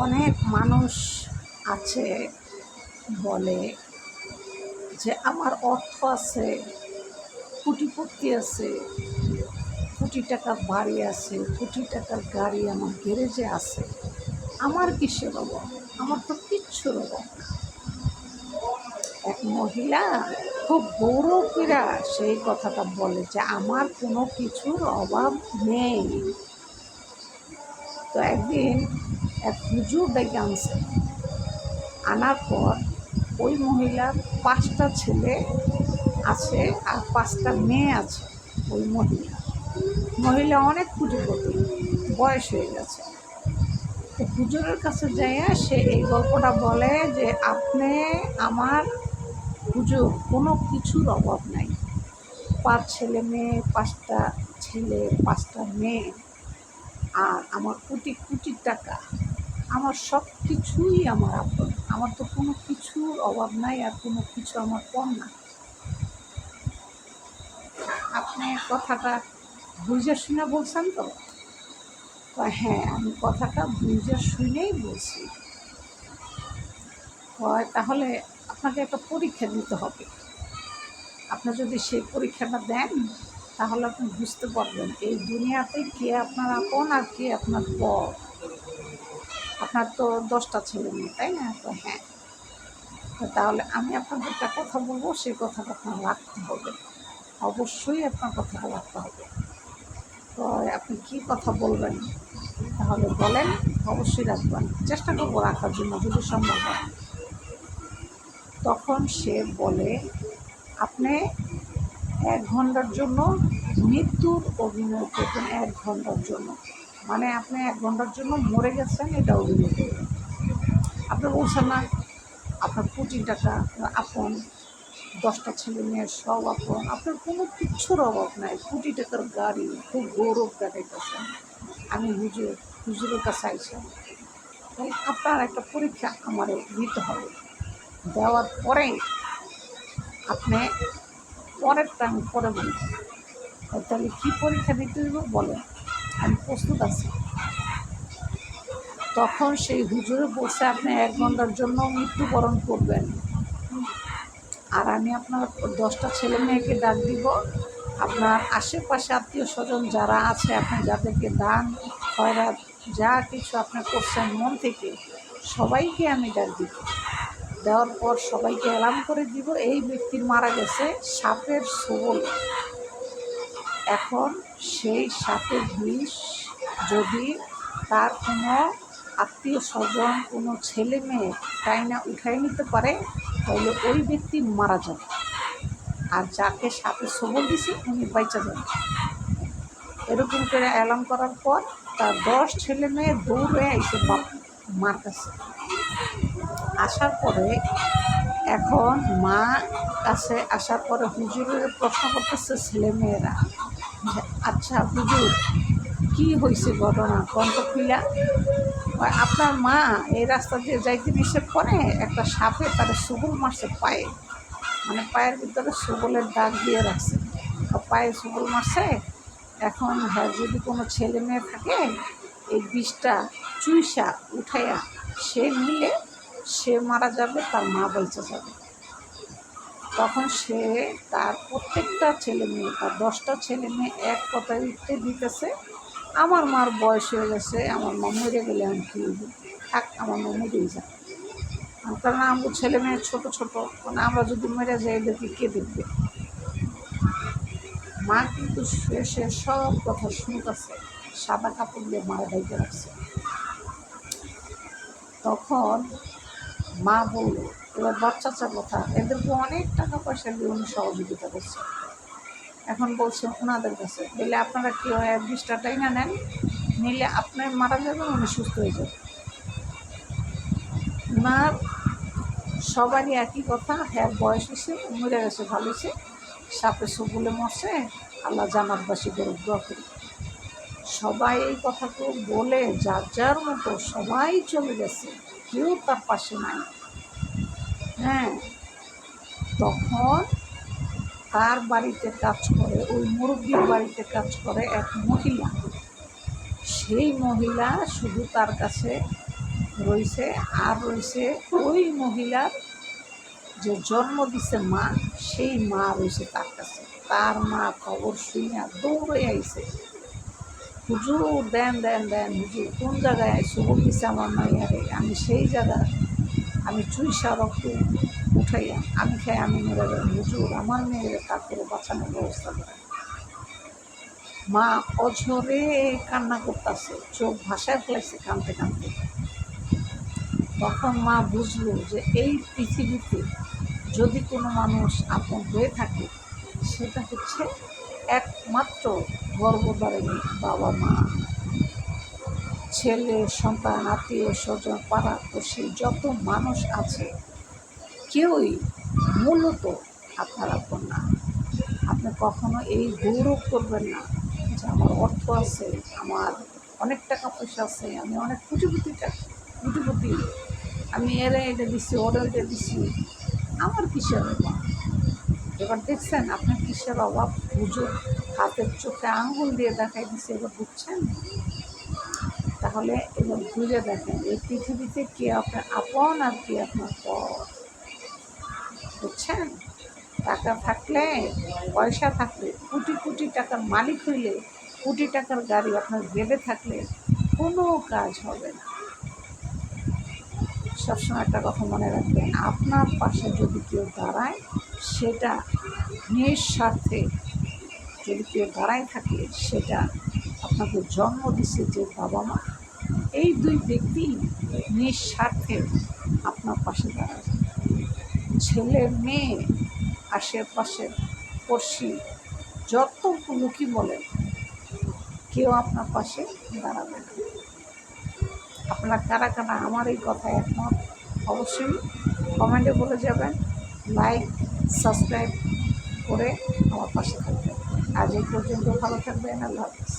অনেক মানুষ আছে বলে যে আমার অর্থ আছে, কোটিপতি আছে, কোটি টাকার বাড়ি আছে, কোটি টাকার গাড়ি আমার গ্যারেজে আছে, আমার কিসের অভাব? আমার তো কিচ্ছুর অভাব না। এক মহিলা খুব গৌরবেরা সেই কথাটা বলে যে আমার কোনো কিছুর অভাব নেই। তো একদিন এক হুজুর ডেকে আনছে, আনার পর ওই মহিলার 5টা ছেলে আছে আর 5টা মেয়ে আছে। ওই মহিলা অনেক পুঁজিপতি, বয়স হয়ে গেছে। তো হুজুরের কাছে যাইয়া সে এই গল্পটা বলে যে আপনি আমার হুজুর, কোনো কিছুর অভাব নাই, 5 ছেলে মেয়ে, 5টা ছেলে, 5টা মেয়ে, আর আমার কোটি কোটি টাকা, আমার সব কিছুই আমার আপন, আমার তো কোনো কিছুর অভাব নাই আর কোনো কিছু আমার কম না। আপনি কথাটা বুঝে শুনে বলছেন তো? হ্যাঁ, আমি কথাটা বুঝে শুনেই বলছি। হয় তাহলে আপনাকে একটা পরীক্ষা দিতে হবে। আপনি যদি সেই পরীক্ষাটা দেন তাহলে আপনি বুঝতে পারবেন এই দুনিয়াতে কে আপনার আপন আর কে আপনার পর। আপনার তো 10টা ছেলে মেয়ে, তাই না? তো হ্যাঁ, তাহলে আমি আপনাকে একটা কথা বলবো, সেই কথাটা আপনার রাখতে হবে, অবশ্যই আপনার কথাটা রাখতে হবে। তো আপনি কী কথা বলবেন তাহলে বলেন, অবশ্যই রাখবেন, চেষ্টা করবো রাখার জন্য যদি সম্ভব হয়। তখন সে বলে আপনি 1 ঘন্টার জন্য মৃত্যুর অভিনয় করবেন, 1 ঘন্টার জন্য, মানে আপনি 1 ঘন্টার জন্য মরে গেছেন এটা অভিনয় করবেন। আপনি বলছেন না আপনার কোটি টাকা আপন, 10টা ছেলে মেয়ের সব আপন, আপনার কোনো কিচ্ছুর অভাব নাই, কোটি টাকার গাড়ি, খুব গৌরব দেখাইতেছেন, আমি হুজুরের কাছে আইসা, তাই আপনার একটা পরীক্ষা আমার দিতে হবে। দেওয়ার পরেই আপনি পরেরটা আমি পরে বলব। তাহলে কী পরীক্ষা দিতে দেবো বলেন, আমি প্রস্তুত আছি। তখন সেই হুজুরে বলছে আপনি 1 ঘন্টার জন্য মৃত্যুবরণ করবেন, আর আমি আপনার 10টা ছেলে মেয়েকে ডাক দিব, আপনার আশেপাশে আত্মীয় স্বজন যারা আছে, আপনি যাদেরকে দান খয়রাত যা কিছু আপনি করছেন মন থেকে, সবাইকে আমি ডাক দিব। দেওয়ার পর সবাইকে এলান করে দিব এই ব্যক্তি মারা গেছে সাপের ছোবলে। এখন সেই সাপের বিষ যদি তার কোনো আত্মীয় স্বজন, কোনো ছেলে মেয়ে টাইনা উঠাই নিতে পারে তাহলে ওই ব্যক্তি মারা যাবে, আর যাকে সাপে ছোবল দিছে উনি বাইচা যাবে। এরকম করে এলান করার পর তার 10 ছেলে মেয়ে দৌড়ে এসে মার কাছে আসার পরে, এখন মা কাছে আসার পরে হুজুরের প্রশ্ন করতেছে ছেলেমেয়েরা, আচ্ছা হুজুর কী হয়েছে ঘটনা কন্ত খুইলা? আপনার মা এই রাস্তা দিয়ে যাইতে নিষেধ করে একটা সাপে তার সবল মারছে পায়ে, মানে পায়ের ভিতরে সবলের দাগ দিয়ে রাখছে, পায়ে সবল মারছে। এখন হ্যাঁ, যদি কোনো ছেলে মেয়ে থাকে এই বিষটা চুইসা উঠাইয়া সে নিলে সে মারা যাবে, তার মা বেঁচে যাবে। তখন সে তার প্রত্যেকটা ছেলে মেয়ে, তার 10টা ছেলে মেয়ে এক কথায় উঠতে দিতেছে, আমার মার বয়স হয়ে গেছে, আমার মা মরে গেলে আমি কী থাক, আমার মা মরেই যায়, কারণ আমার ছেলে মেয়ে ছোটো ছোটো, মানে আমরা যদি মেরে যাই এদেরকে কে দেখবে? মা কিন্তু সে সব কথা শুনতেছে, সাদা কাপড় দিয়ে মারা ঢাইতে রাখছে। তখন মা বলল, এবার বাচ্চা কথা, এদেরকে অনেক টাকা পয়সা দিয়ে উনি সহযোগিতা করছে। এখন বলছে ওনাদের কাছে বলে আপনারা কি হয় 20টা টাইনা নেন, নিলে আপনার মারা যাবেন, উনি সুস্থ হয়ে যাবেন। ওনার সবারই একই কথা, হ্যাঁ বয়স হয়েছে, মরে গেছে, ভালো হয়েছে, সাপে সবলে মরছে, আল্লাহ জান্নাতবাসী করে দোয়া করি। সবাই এই কথাটা বলে যার যার মতো সবাই চলে গেছে, কেউ তার পাশে নাই। হ্যাঁ, তখন তার বাড়িতে কাজ করে, ওই মুরব্বীর বাড়িতে কাজ করে এক মহিলা। সেই মহিলা শুধু তার কাছে রয়েছে। আর রয়েছে ওই মহিলার যে জন্ম দিছে মা, সেই মা রয়েছে তার কাছে। তার মা খবর শুনে দৌড়ে আইছে, হুজুর দেন দেন দেন, হুজুর কোন জায়গায় সবর দিছে আমার মাইয়ারে, আমি সেই জায়গা, আমি চুইসা রক্ত উঠাইয়া আমি খাই, আমি মেরে যাই, হুজুর আমার মেয়েরে তারপরে বাঁচানোর ব্যবস্থা করেন। মা অঝরে কান্না করতেছে, চোখ ভাসায় ফেলাইছে কাঁদতে কাঁদতে। তখন মা বুঝলো যে এই পৃথিবীতে যদি কোনো মানুষ আপন হয়ে থাকে, সেটা হচ্ছে একমাত্র গর্ভধারিণী বাবা মা। ছেলে সন্তান, আত্মীয় স্বজন, পাড়াপড়শি যত মানুষ আছে, কেউই মূলত আপনার আপন না। আপনি কখনো এই গৌরব করবেন না যে আমার অর্থ আছে, আমার অনেক টাকা পয়সা আছে, আমি অনেক কোটিপতি, আমি এরা এটা দিচ্ছি, ওরা এটা দিচ্ছি, আমার কিসের অভাব। এবার দেখছেন আপনার কিসের অভাব, হুজুর হাতের চোখে আঙ্গুল দিয়ে দেখাই দিচ্ছে, এবার বুঝছেন। তাহলে এবার বুঝে দেখেন এই পৃথিবীতে কে আপনার আপন আর কে আপনার পর, বুঝছেন। টাকা থাকলে, পয়সা থাকলে, কোটি কোটি টাকার মালিক হইলে, কোটি টাকার গাড়ি আপনার বেঁধে থাকলে কোনো কাজ হবে না। সবসময় একটা কথা মনে রাখবেন, আপনার পাশে যদি কেউ দাঁড়ায়, সেটা নিঃস্বার্থে যদি কেউ দাঁড়ায় থাকে, সেটা আপনাকে জন্ম দিচ্ছে যে বাবা মা, এই দুই ব্যক্তি নিঃস্বার্থে আপনার পাশে দাঁড়ায়। ছেলে মেয়ে, আশেপাশে পড়শি, যত লোকই বলেন, কেউ আপনার পাশে দাঁড়াবে না। আপনারা কারা কারা আমার এই কথা একমত, অবশ্যই কমেন্টে বলে যাবেন। লাইক সাবস্ক্রাইব করে আমার পাশে থাকবেন। আজ এই পর্যন্ত, ভালো থাকবেন, আল্লাহ হাফেজ।